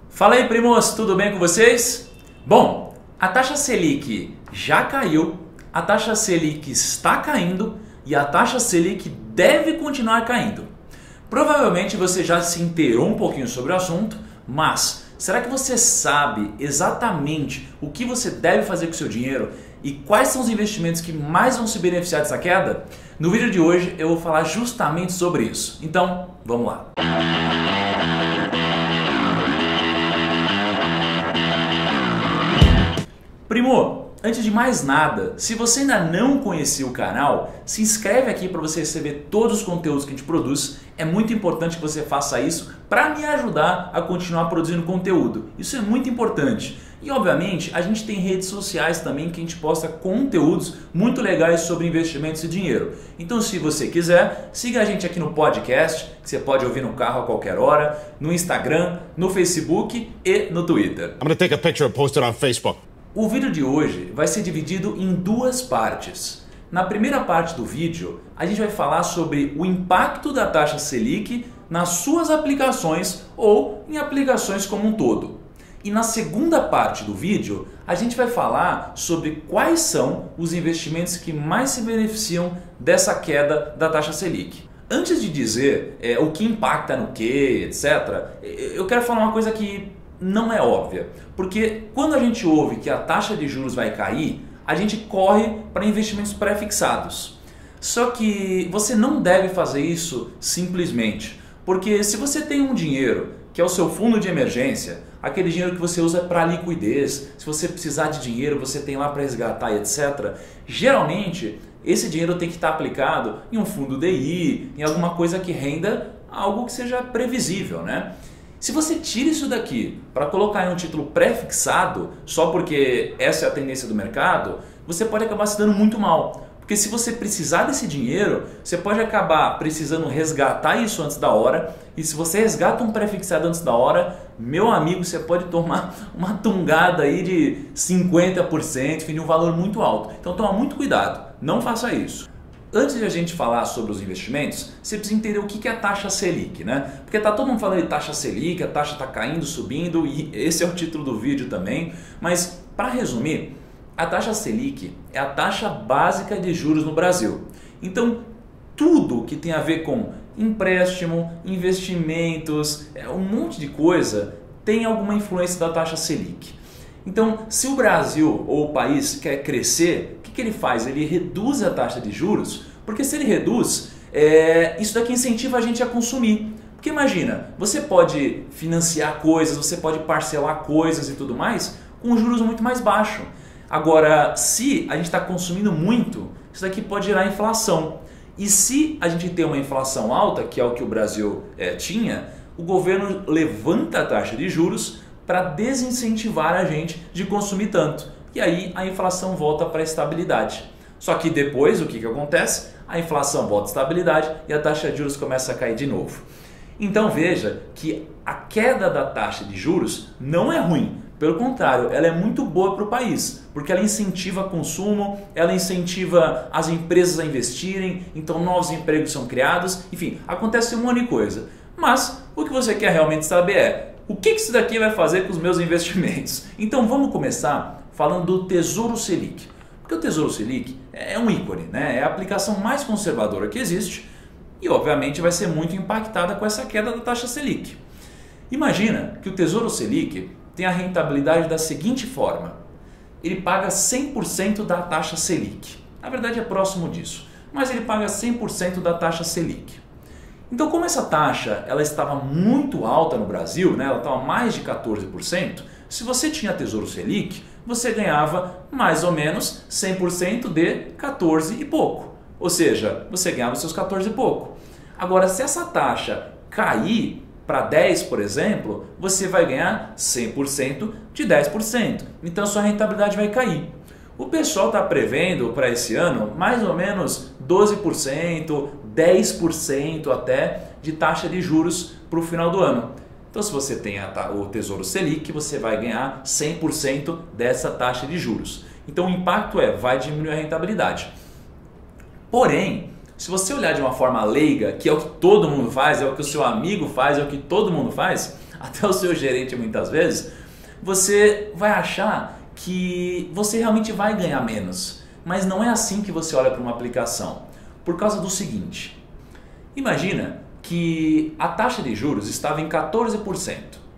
Fala aí, primos, tudo bem com vocês? Bom, a taxa Selic já caiu, a taxa Selic está caindo e a taxa Selic deve continuar caindo. Provavelmente você já se inteirou um pouquinho sobre o assunto, mas será que você sabe exatamente o que você deve fazer com o seu dinheiro e quais são os investimentos que mais vão se beneficiar dessa queda? No vídeo de hoje eu vou falar justamente sobre isso. Então, vamos lá. Primo, antes de mais nada, se você ainda não conhecia o canal, se inscreve aqui para você receber todos os conteúdos que a gente produz. É muito importante que você faça isso para me ajudar a continuar produzindo conteúdo. Isso é muito importante. E obviamente a gente tem redes sociais também que a gente posta conteúdos muito legais sobre investimentos e dinheiro. Então se você quiser, siga a gente aqui no podcast, que você pode ouvir no carro a qualquer hora, no Instagram, no Facebook e no Twitter. I'm gonna take a picture and post it on Facebook. O vídeo de hoje vai ser dividido em duas partes. Na primeira parte do vídeo, a gente vai falar sobre o impacto da taxa Selic nas suas aplicações ou em aplicações como um todo. E na segunda parte do vídeo, a gente vai falar sobre quais são os investimentos que mais se beneficiam dessa queda da taxa Selic. Antes de dizer o que impacta no que, etc., eu quero falar uma coisa que não é óbvia, porque quando a gente ouve que a taxa de juros vai cair, a gente corre para investimentos pré-fixados. Só que você não deve fazer isso simplesmente, porque se você tem um dinheiro que é o seu fundo de emergência, aquele dinheiro que você usa para liquidez, se você precisar de dinheiro você tem lá para resgatar, etc. Geralmente esse dinheiro tem que estar aplicado em um fundo DI, em alguma coisa que renda algo que seja previsível, né? Se você tira isso daqui para colocar em um título pré-fixado, só porque essa é a tendência do mercado, você pode acabar se dando muito mal. Porque se você precisar desse dinheiro, você pode acabar precisando resgatar isso antes da hora. E se você resgata um pré-fixado antes da hora, meu amigo, você pode tomar uma tungada aí de 50%, enfim, de um valor muito alto. Então toma muito cuidado, não faça isso. Antes de a gente falar sobre os investimentos, você precisa entender o que é a taxa Selic, né? Porque tá todo mundo falando de taxa Selic, a taxa está caindo, subindo, e esse é o título do vídeo também. Mas, para resumir, a taxa Selic é a taxa básica de juros no Brasil. Então, tudo que tem a ver com empréstimo, investimentos, um monte de coisa, tem alguma influência da taxa Selic. Então, se o Brasil ou o país quer crescer, o que ele faz? Ele reduz a taxa de juros, porque se ele reduz, isso daqui incentiva a gente a consumir. Porque imagina, você pode financiar coisas, você pode parcelar coisas e tudo mais com juros muito mais baixos. Agora, se a gente está consumindo muito, isso daqui pode gerar inflação. E se a gente tem uma inflação alta, que é o que o Brasil tinha, o governo levanta a taxa de juros para desincentivar a gente de consumir tanto. E aí a inflação volta para a estabilidade. Só que depois o que acontece? A inflação volta à estabilidade e a taxa de juros começa a cair de novo. Então veja que a queda da taxa de juros não é ruim. Pelo contrário, ela é muito boa para o país, porque ela incentiva consumo, ela incentiva as empresas a investirem, então novos empregos são criados, enfim, acontece um monte de coisa. Mas o que você quer realmente saber é o que isso daqui vai fazer com os meus investimentos? Então vamos começar falando do Tesouro Selic. Porque o Tesouro Selic é um ícone, né? É a aplicação mais conservadora que existe e obviamente vai ser muito impactada com essa queda da taxa Selic. Imagina que o Tesouro Selic tem a rentabilidade da seguinte forma. Ele paga 100% da taxa Selic. Na verdade é próximo disso, mas ele paga 100% da taxa Selic. Então, como essa taxa ela estava muito alta no Brasil, né, ela estava mais de 14%, se você tinha Tesouro Selic, você ganhava mais ou menos 100% de 14 e pouco. Ou seja, você ganhava seus 14 e pouco. Agora, se essa taxa cair para 10, por exemplo, você vai ganhar 100% de 10%. Então, sua rentabilidade vai cair. O pessoal está prevendo para esse ano mais ou menos 12%, 10% até de taxa de juros para o final do ano. Então, se você tem o Tesouro Selic, você vai ganhar 100% dessa taxa de juros. Então, o impacto vai diminuir a rentabilidade. Porém, se você olhar de uma forma leiga, que é o que todo mundo faz, é o que o seu amigo faz, é o que todo mundo faz, até o seu gerente muitas vezes, você vai achar que você realmente vai ganhar menos. Mas não é assim que você olha para uma aplicação. Por causa do seguinte, imagina que a taxa de juros estava em 14%,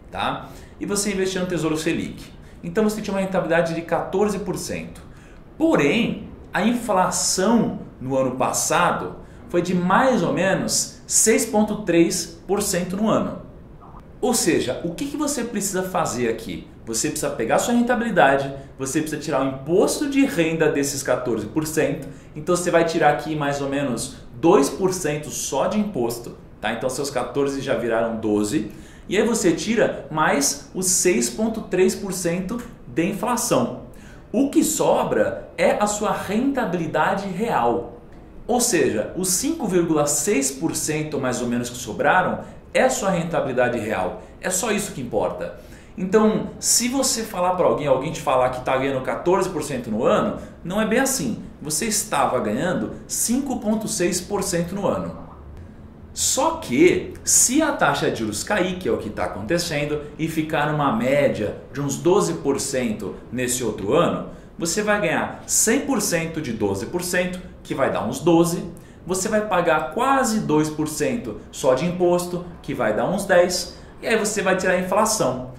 tá? E você investiu no Tesouro Selic. Então você tinha uma rentabilidade de 14%. Porém, a inflação no ano passado foi de mais ou menos 6,3% no ano. Ou seja, o que você precisa fazer aqui? Você precisa pegar sua rentabilidade, você precisa tirar o imposto de renda desses 14%, então você vai tirar aqui mais ou menos 2% só de imposto, tá? Então seus 14 já viraram 12, e aí você tira mais os 6,3% de inflação. O que sobra é a sua rentabilidade real. Ou seja, os 5,6% mais ou menos que sobraram é a sua rentabilidade real. É só isso que importa. Então, se você falar para alguém te falar que está ganhando 14% no ano, não é bem assim. Você estava ganhando 5,6% no ano. Só que, se a taxa de juros cair, que é o que está acontecendo, e ficar numa média de uns 12% nesse outro ano, você vai ganhar 100% de 12%, que vai dar uns 12%. Você vai pagar quase 2% só de imposto, que vai dar uns 10%. E aí você vai tirar a inflação.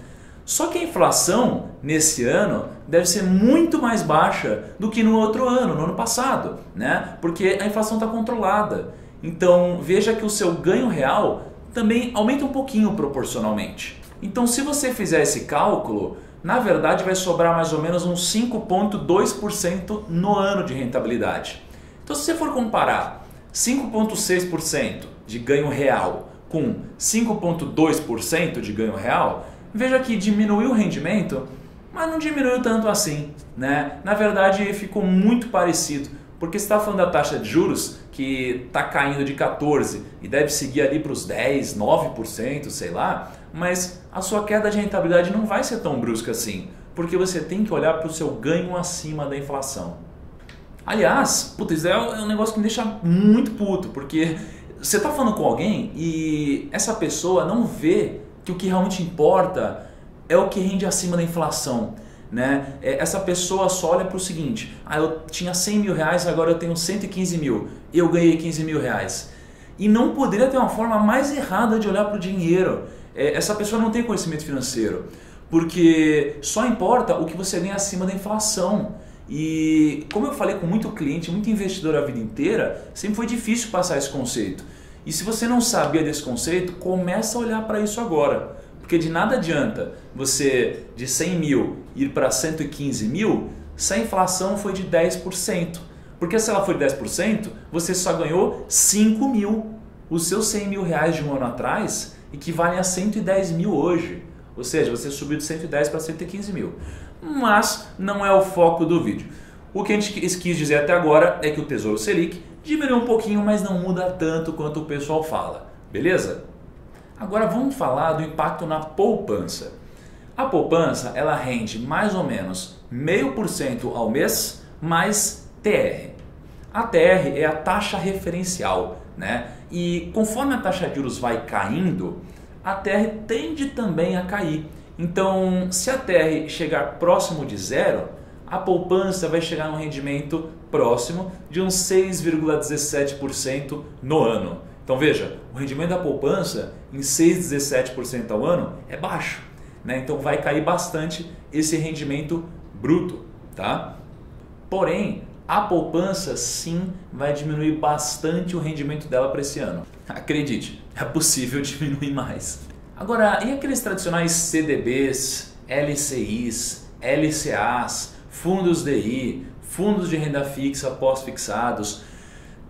Só que a inflação nesse ano deve ser muito mais baixa do que no outro ano, no ano passado, né? Porque a inflação está controlada. Então veja que o seu ganho real também aumenta um pouquinho proporcionalmente. Então se você fizer esse cálculo, na verdade vai sobrar mais ou menos uns 5,2% no ano de rentabilidade. Então se você for comparar 5,6% de ganho real com 5,2% de ganho real, veja que diminuiu o rendimento, mas não diminuiu tanto assim, né? Na verdade ficou muito parecido, porque você está falando da taxa de juros que está caindo de 14% e deve seguir ali para os 10%, 9%, sei lá, mas a sua queda de rentabilidade não vai ser tão brusca assim, porque você tem que olhar para o seu ganho acima da inflação. Aliás, isso é um negócio que me deixa muito puto, porque você está falando com alguém e essa pessoa não vê que o que realmente importa é o que rende acima da inflação, né? Essa pessoa só olha para o seguinte, eu tinha 100 mil reais, agora eu tenho 115 mil, eu ganhei 15 mil reais. E não poderia ter uma forma mais errada de olhar para o dinheiro. Essa pessoa não tem conhecimento financeiro, porque só importa o que você ganha acima da inflação. E como eu falei com muito cliente, muito investidor a vida inteira, sempre foi difícil passar esse conceito. E se você não sabia desse conceito, começa a olhar para isso agora. Porque de nada adianta você de 100 mil ir para 115 mil se a inflação foi de 10%. Porque se ela for de 10%, você só ganhou 5 mil. Os seus 100 mil reais de um ano atrás equivalem a 110 mil hoje. Ou seja, você subiu de 110 para 115 mil. Mas não é o foco do vídeo. O que a gente quis dizer até agora é que o Tesouro Selic diminuiu um pouquinho, mas não muda tanto quanto o pessoal fala. Beleza? Agora vamos falar do impacto na poupança. A poupança ela rende mais ou menos 0,5% ao mês mais TR. A TR é a taxa referencial, né? E conforme a taxa de juros vai caindo, a TR tende também a cair. Então, se a TR chegar próximo de zero, a poupança vai chegar num rendimento próximo de uns 6,17% no ano. Então veja, o rendimento da poupança em 6,17% ao ano é baixo, né? Então vai cair bastante esse rendimento bruto, tá? Porém, a poupança sim vai diminuir bastante o rendimento dela para esse ano. Acredite, é possível diminuir mais. Agora, e aqueles tradicionais CDBs, LCIs, LCAs, fundos DI, fundos de renda fixa pós-fixados?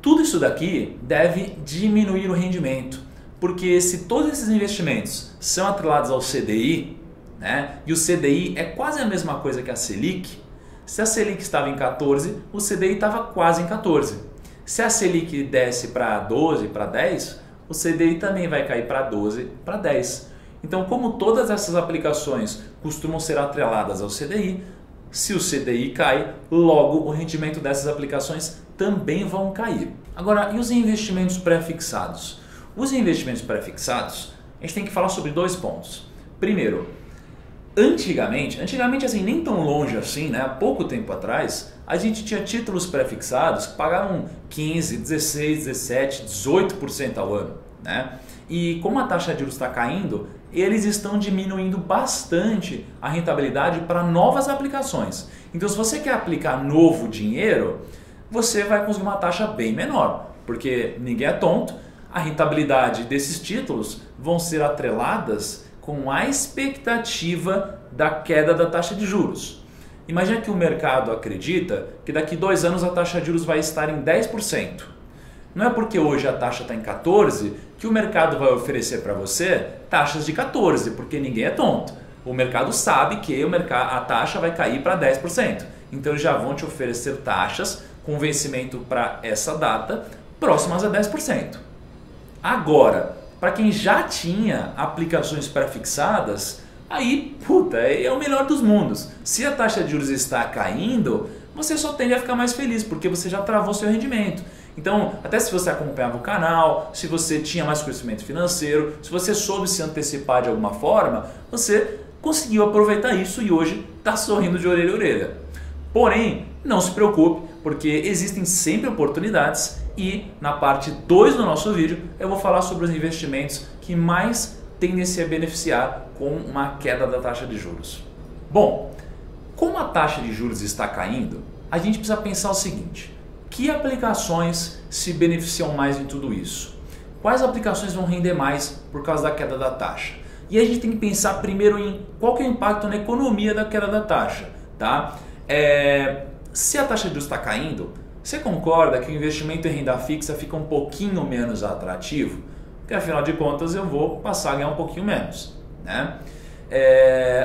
Tudo isso daqui deve diminuir o rendimento, porque se todos esses investimentos são atrelados ao CDI, né, e o CDI é quase a mesma coisa que a Selic, se a Selic estava em 14, o CDI estava quase em 14. Se a Selic desce para 12, para 10, o CDI também vai cair para 12, para 10. Então, como todas essas aplicações costumam ser atreladas ao CDI, se o CDI cai, logo o rendimento dessas aplicações também vão cair. Agora, e os investimentos pré-fixados? Os investimentos pré-fixados, a gente tem que falar sobre dois pontos. Primeiro, antigamente assim, nem tão longe assim, né? Há pouco tempo atrás, a gente tinha títulos prefixados que pagavam 15, 16, 17, 18% ao ano, né? E como a taxa de juros está caindo, eles estão diminuindo bastante a rentabilidade para novas aplicações. Então, se você quer aplicar novo dinheiro, você vai conseguir uma taxa bem menor, porque ninguém é tonto, a rentabilidade desses títulos vão ser atreladas com a expectativa da queda da taxa de juros. Imagina que o mercado acredita que daqui 2 anos a taxa de juros vai estar em 10%. Não é porque hoje a taxa está em 14% que o mercado vai oferecer para você taxas de 14%, porque ninguém é tonto. O mercado sabe que a taxa vai cair para 10%. Então eles já vão te oferecer taxas com vencimento para essa data próximas a 10%. Agora, para quem já tinha aplicações prefixadas, aí, é o melhor dos mundos. Se a taxa de juros está caindo, você só tende a ficar mais feliz, porque você já travou seu rendimento. Então, até se você acompanhava o canal, se você tinha mais conhecimento financeiro, se você soube se antecipar de alguma forma, você conseguiu aproveitar isso e hoje está sorrindo de orelha a orelha. Porém, não se preocupe, porque existem sempre oportunidades e na parte 2 do nosso vídeo eu vou falar sobre os investimentos que mais tendem a se beneficiar com uma queda da taxa de juros. Bom, como a taxa de juros está caindo, a gente precisa pensar o seguinte: que aplicações se beneficiam mais em tudo isso? Quais aplicações vão render mais por causa da queda da taxa? E a gente tem que pensar primeiro em qual que é o impacto na economia da queda da taxa, tá? Se a taxa de juros está caindo, você concorda que o investimento em renda fixa fica um pouquinho menos atrativo? Porque afinal de contas eu vou passar a ganhar um pouquinho menos, né?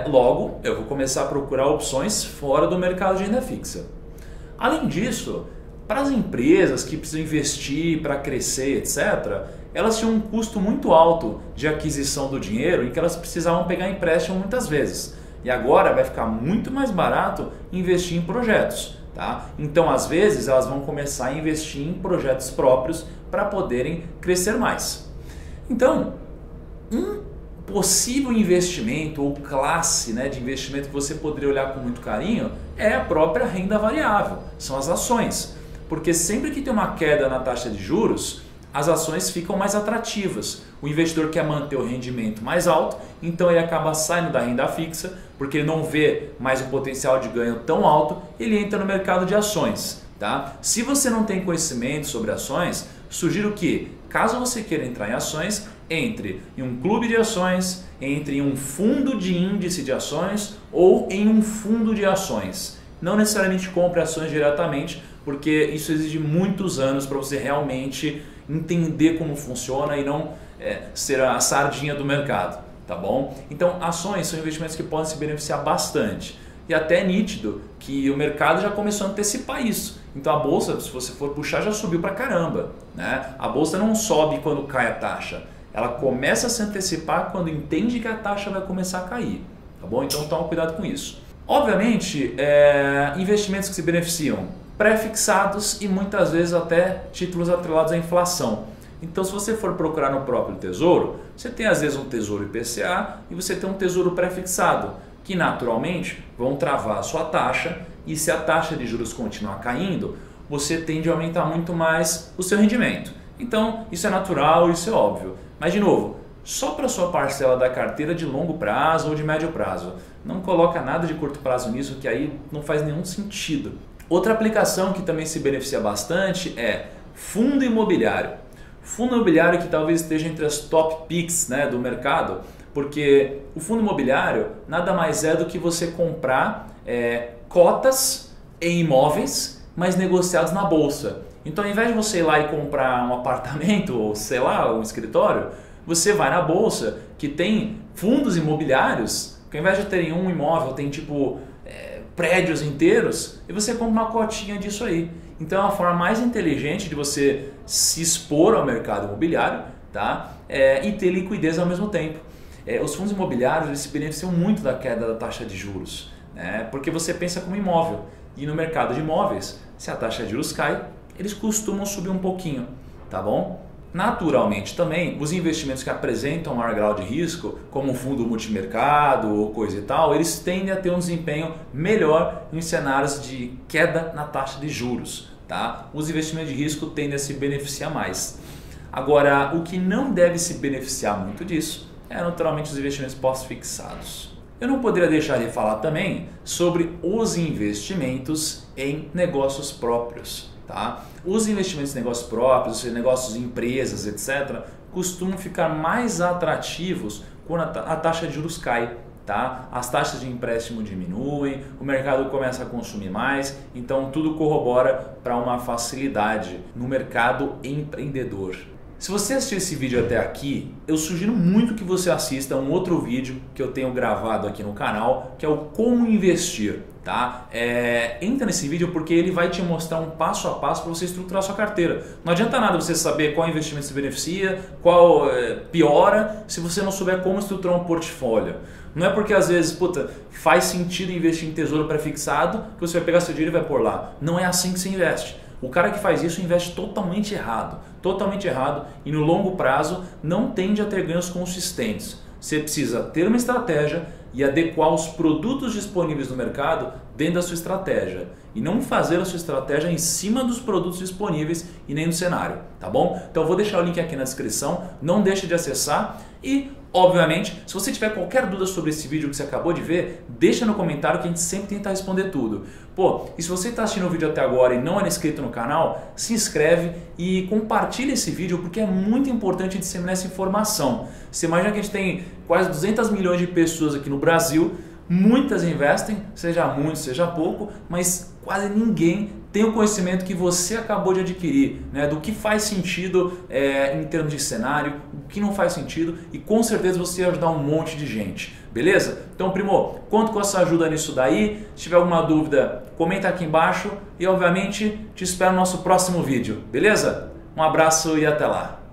Logo, eu vou começar a procurar opções fora do mercado de renda fixa. Além disso, para as empresas que precisam investir para crescer, etc., elas tinham um custo muito alto de aquisição do dinheiro em que elas precisavam pegar empréstimo muitas vezes. E agora vai ficar muito mais barato investir em projetos. Tá? Então, às vezes, elas vão começar a investir em projetos próprios para poderem crescer mais. Então, um possível investimento ou classe, né, de investimento que você poderia olhar com muito carinho é a própria renda variável, são as ações. Porque sempre que tem uma queda na taxa de juros, as ações ficam mais atrativas. O investidor quer manter o rendimento mais alto, então ele acaba saindo da renda fixa, porque ele não vê mais um potencial de ganho tão alto, ele entra no mercado de ações. Tá? Se você não tem conhecimento sobre ações, sugiro que, caso você queira entrar em ações, entre em um clube de ações, entre em um fundo de índice de ações ou em um fundo de ações. Não necessariamente compre ações diretamente, porque isso exige muitos anos para você realmente entender como funciona e não ser a sardinha do mercado, tá bom? Então, ações são investimentos que podem se beneficiar bastante. E até é nítido que o mercado já começou a antecipar isso. Então a bolsa, se você for puxar, já subiu pra caramba, né? A bolsa não sobe quando cai a taxa. Ela começa a se antecipar quando entende que a taxa vai começar a cair, tá bom? Então toma cuidado com isso. Obviamente, investimentos que se beneficiam pré-fixados e muitas vezes até títulos atrelados à inflação. Então, se você for procurar no próprio Tesouro, você tem às vezes um Tesouro IPCA e você tem um Tesouro pré-fixado, que naturalmente vão travar a sua taxa, e se a taxa de juros continuar caindo, você tende a aumentar muito mais o seu rendimento. Então, isso é natural, isso é óbvio. Mas, de novo, só para a sua parcela da carteira de longo prazo ou de médio prazo. Não coloca nada de curto prazo nisso, que aí não faz nenhum sentido. Outra aplicação que também se beneficia bastante é fundo imobiliário. Fundo imobiliário que talvez esteja entre as top picks, né, do mercado, porque o fundo imobiliário nada mais é do que você comprar cotas em imóveis, mas negociados na bolsa. Então, ao invés de você ir lá e comprar um apartamento ou, sei lá, um escritório, você vai na bolsa que tem fundos imobiliários, que ao invés de terem um imóvel, tem tipo prédios inteiros, e você compra uma cotinha disso aí. Então é uma forma mais inteligente de você se expor ao mercado imobiliário, tá? E ter liquidez ao mesmo tempo. Os fundos imobiliários eles se beneficiam muito da queda da taxa de juros, né? Porque você pensa como imóvel. E no mercado de imóveis, se a taxa de juros cai, eles costumam subir um pouquinho, tá bom? Naturalmente também, os investimentos que apresentam maior grau de risco, como um fundo multimercado ou coisa e tal, eles tendem a ter um desempenho melhor em cenários de queda na taxa de juros. Tá? Os investimentos de risco tendem a se beneficiar mais. Agora, o que não deve se beneficiar muito disso é naturalmente os investimentos pós-fixados. Eu não poderia deixar de falar também sobre os investimentos em negócios próprios. Tá? Os investimentos em negócios próprios, negócios em empresas, etc., costumam ficar mais atrativos quando a taxa de juros cai. Tá? As taxas de empréstimo diminuem, o mercado começa a consumir mais, então tudo corrobora para uma facilidade no mercado empreendedor. Se você assistiu esse vídeo até aqui, eu sugiro muito que você assista um outro vídeo que eu tenho gravado aqui no canal, que é o Como Investir. Tá? Entra nesse vídeo porque ele vai te mostrar um passo a passo para você estruturar a sua carteira. Não adianta nada você saber qual investimento se beneficia, qual piora, se você não souber como estruturar um portfólio. Não é porque às vezes faz sentido investir em tesouro pré-fixado que você vai pegar seu dinheiro e vai pôr lá. Não é assim que se investe. O cara que faz isso investe totalmente errado e no longo prazo não tende a ter ganhos consistentes. Você precisa ter uma estratégia e adequar os produtos disponíveis no mercado dentro da sua estratégia e não fazer a sua estratégia em cima dos produtos disponíveis e nem no cenário, tá bom? Então eu vou deixar o link aqui na descrição, não deixe de acessar e, obviamente, se você tiver qualquer dúvida sobre esse vídeo que você acabou de ver, deixa no comentário que a gente sempre tenta responder tudo. E se você está assistindo o vídeo até agora e não é inscrito no canal, se inscreve e compartilha esse vídeo porque é muito importante disseminar essa informação. Você imagina que a gente tem quase 200 milhões de pessoas aqui no Brasil, muitas investem, seja muito, seja pouco, mas quase ninguém tem o conhecimento que você acabou de adquirir, né, do que faz sentido em termos de cenário, o que não faz sentido e com certeza você ia ajudar um monte de gente, beleza? Então, primo, conto com a sua ajuda nisso daí. Se tiver alguma dúvida, comenta aqui embaixo e obviamente te espero no nosso próximo vídeo, beleza? Um abraço e até lá!